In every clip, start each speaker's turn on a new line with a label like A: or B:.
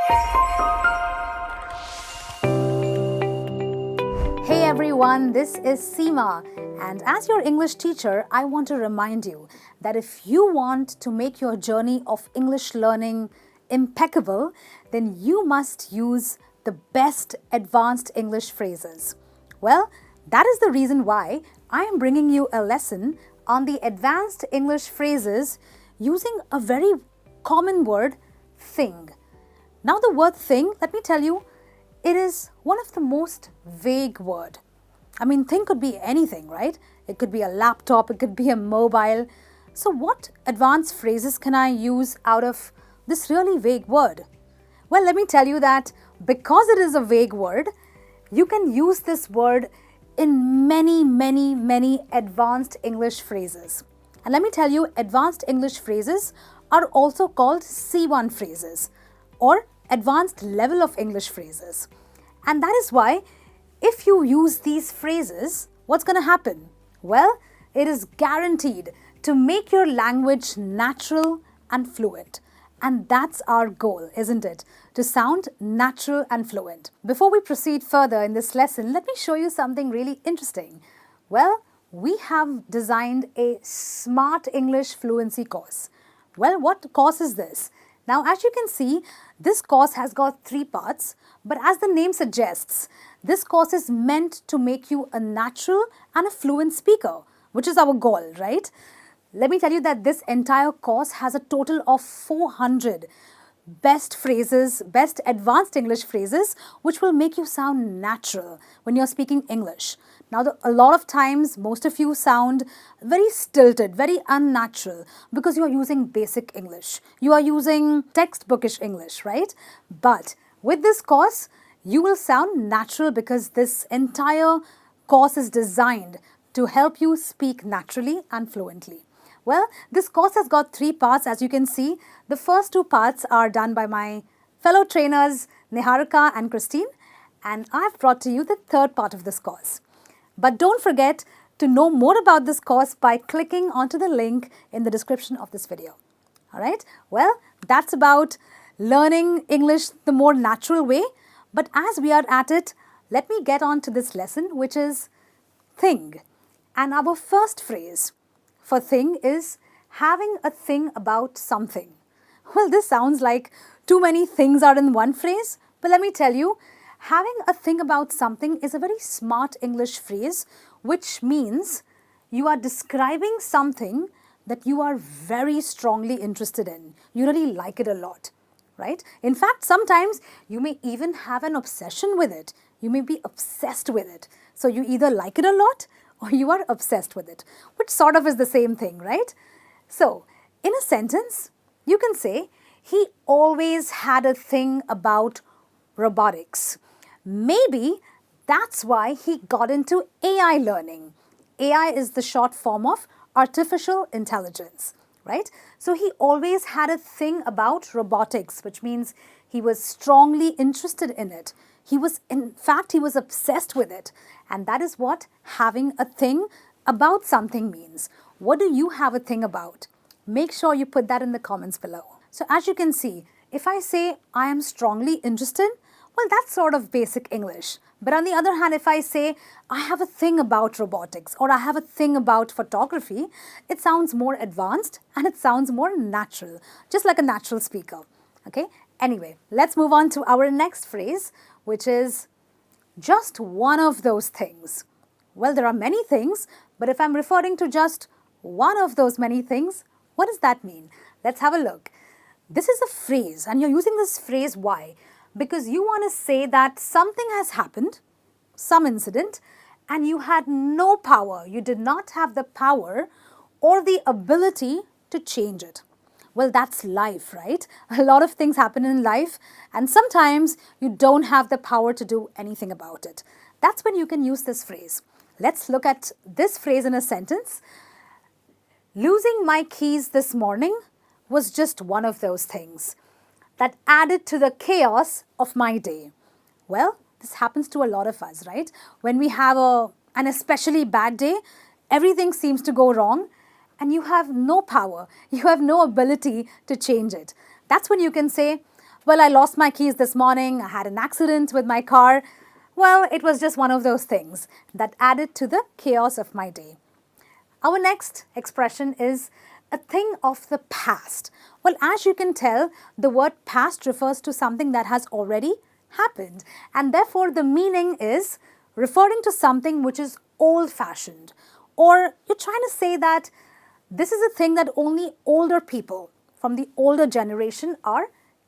A: Hey everyone, this is Seema, and as your English teacher, I want to remind you that if you want to make your journey of English learning impeccable, then you must use the best advanced English phrases. Well, that is the reason why I am bringing you a lesson on the advanced English phrases using a very common word, thing. Now the word thing, let me tell you, it is one of the most vague word. I mean, thing could be anything, right? It could be a laptop, it could be a mobile. So what advanced phrases can I use out of this really vague word? Well, let me tell you that because it is a vague word, you can use this word in many advanced English phrases. And let me tell you, advanced English phrases are also called C1 phrases or advanced level of English phrases. And that is why if you use these phrases, what's going to happen? Well, it is guaranteed to make your language natural and fluent. And that's our goal, isn't it? To sound natural and fluent. Before we proceed further in this lesson, let me show you something really interesting. Well, we have designed a Smart English Fluency course. Well, what course is this? Now, as you can see, this course has got 3 parts, but as the name suggests, this course is meant to make you a natural and a fluent speaker, which is our goal, right? Let me tell you that this entire course has a total of 400 best phrases, best advanced English phrases, which will make you sound natural when you're speaking English. Now, a lot of times, most of you sound very stilted, very unnatural because you're using basic English. You are using textbookish English, right? But with this course, you will sound natural because this entire course is designed to help you speak naturally and fluently. Well, this course has got 3 parts, as you can see. The first 2 parts are done by my fellow trainers, Niharika and Christine, and I've brought to you the 3rd part of this course. But don't forget to know more about this course by clicking onto the link in the description of this video. All right? Well, that's about learning English the more natural way. But as we are at it, let me get on to this lesson, which is thing. And our first phrase for thing is having a thing about something. Well, this sounds like too many things are in one phrase, but let me tell you, having a thing about something is a very smart English phrase, which means you are describing something that you are very strongly interested in. You really like it a lot, right? In fact, sometimes you may even have an obsession with it. You may be obsessed with it. So you either like it a lot or you are obsessed with it, which sort of is the same thing, right? So, in a sentence, you can say, he always had a thing about robotics. Maybe that's why he got into AI learning. AI is the short form of artificial intelligence, right? So, he always had a thing about robotics, which means he was strongly interested in it. In fact, he was obsessed with it. And that is what having a thing about something means. What do you have a thing about? Make sure you put that in the comments below. So as you can see, if I say I am strongly interested, well, that's sort of basic English. But on the other hand, if I say I have a thing about robotics or I have a thing about photography, it sounds more advanced and it sounds more natural, just like a natural speaker. Okay? Anyway, let's move on to our next phrase, which is just one of those things. Well, there are many things, but if I'm referring to just one of those many things, what does that mean? Let's have a look. This is a phrase, and you're using this phrase why? Because you want to say that something has happened, some incident, and you had no power. You did not have the power or the ability to change it. Well, that's life, right? A lot of things happen in life, and sometimes you don't have the power to do anything about it. That's when you can use this phrase. Let's look at this phrase in a sentence. Losing my keys this morning was just one of those things that added to the chaos of my day. Well, this happens to a lot of us, right? When we have an especially bad day, everything seems to go wrong, and you have no power, you have no ability to change it. That's when you can say, Well, I lost my keys this morning, I had an accident with my car. Well, it was just one of those things that added to the chaos of my day. Our next expression is a thing of the past. Well, as you can tell, the word past refers to something that has already happened, and therefore the meaning is referring to something which is old-fashioned, or you're trying to say that this is a thing that only older people from the older generation are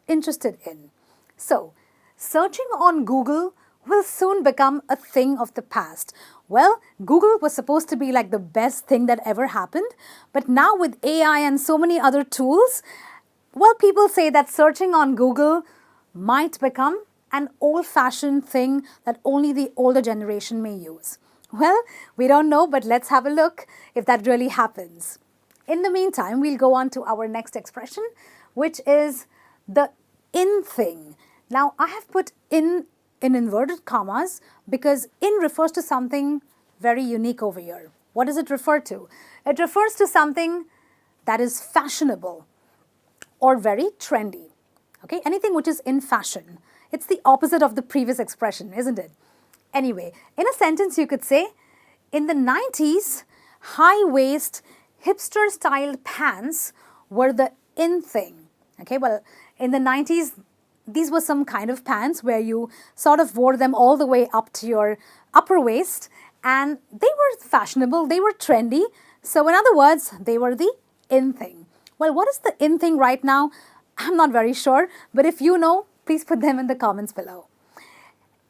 A: interested in. So, searching on Google will soon become a thing of the past. Well, Google was supposed to be like the best thing that ever happened, but now with AI and so many other tools, well, people say that searching on Google might become an old-fashioned thing that only the older generation may use. Well, we don't know, but let's have a look if that really happens. In the meantime, we'll go on to our next expression, which is the in thing. Now, I have put in inverted commas because in refers to something very unique over here. What does it refer to? It refers to something that is fashionable or very trendy. Okay, anything which is in fashion. It's the opposite of the previous expression, isn't it? Anyway, in a sentence you could say, in the 90s, high-waist, hipster-styled pants were the in thing. Okay, well, in the 90s, these were some kind of pants where you sort of wore them all the way up to your upper waist, and they were fashionable, they were trendy. So in other words, they were the in thing. Well, what is the in thing right now? I'm not very sure, but if you know, please put them in the comments below.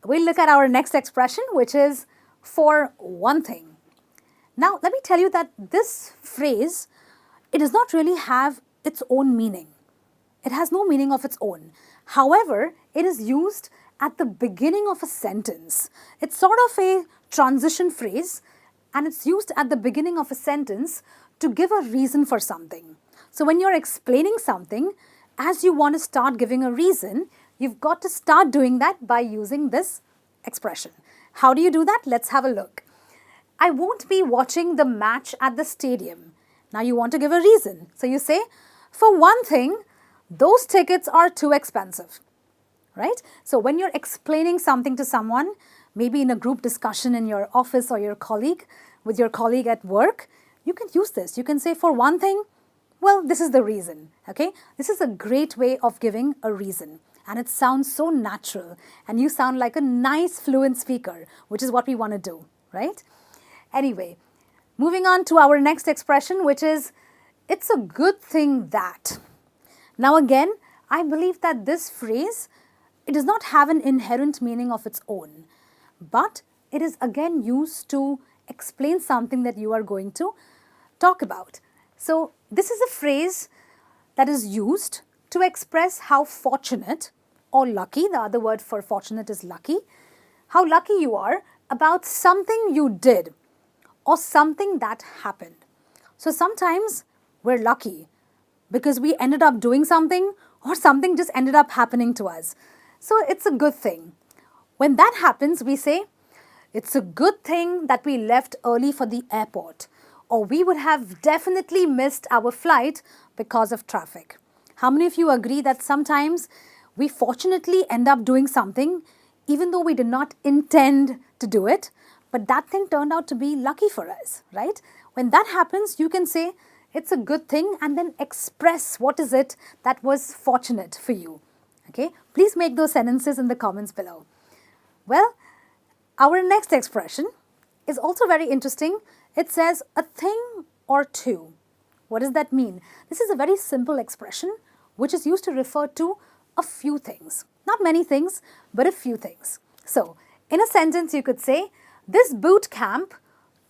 A: We'll look at our next expression, which is for one thing. Now, let me tell you that this phrase, it does not really have its own meaning. It has no meaning of its own. However, it is used at the beginning of a sentence. It's sort of a transition phrase, and it's used at the beginning of a sentence to give a reason for something. So when you're explaining something, as you want to start giving a reason, you've got to start doing that by using this expression. How do you do that? Let's have a look. I won't be watching the match at the stadium. Now you want to give a reason. So you say, for one thing, those tickets are too expensive, right? So when you're explaining something to someone, maybe in a group discussion in your office or with your colleague at work, you can use this. You can say, for one thing, well, this is the reason, okay? This is a great way of giving a reason, and it sounds so natural, and you sound like a nice fluent speaker, which is what we want to do, right? Anyway, moving on to our next expression, which is, it's a good thing that. Now again, I believe that this phrase, it does not have an inherent meaning of its own, but it is again used to explain something that you are going to talk about. So this is a phrase that is used to express how fortunate or lucky, the other word for fortunate is lucky, how lucky you are about something you did or something that happened. So sometimes we're lucky because we ended up doing something or something just ended up happening to us. So it's a good thing. When that happens, we say, it's a good thing that we left early for the airport, or we would have definitely missed our flight because of traffic. How many of you agree that sometimes we fortunately end up doing something even though we did not intend to do it, but that thing turned out to be lucky for us, right? When that happens, you can say it's a good thing and then express what is it that was fortunate for you. Okay? Please make those sentences in the comments below. Well, our next expression is also very interesting. It says a thing or two. What does that mean? This is a very simple expression which is used to refer to a few things. Not many things, but a few things. So, in a sentence you could say, this boot camp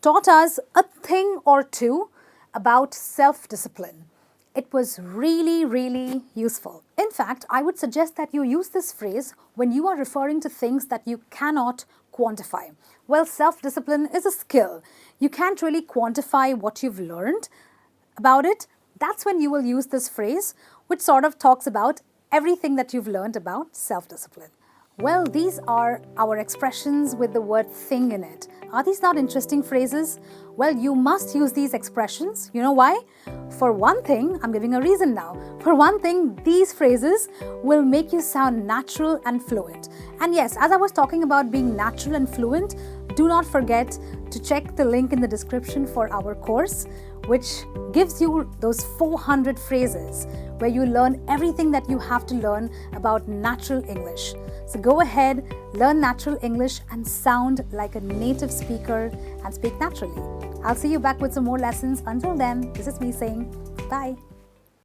A: taught us a thing or two about self-discipline. It was really, really useful. In fact, I would suggest that you use this phrase when you are referring to things that you cannot quantify. Well, self-discipline is a skill. You can't really quantify what you've learned about it. That's when you will use this phrase, which sort of talks about everything that you've learned about self-discipline. Well, these are our expressions with the word thing in it. Are these not interesting phrases? Well, you must use these expressions. You know why? For one thing, I'm giving a reason now. For one thing, these phrases will make you sound natural and fluent. And yes, as I was talking about being natural and fluent, do not forget to check the link in the description for our course, which gives you those 400 phrases where you learn everything that you have to learn about natural English. So go ahead, learn natural English and sound like a native speaker and speak naturally. I'll see you back with some more lessons. Until then, this is me saying bye.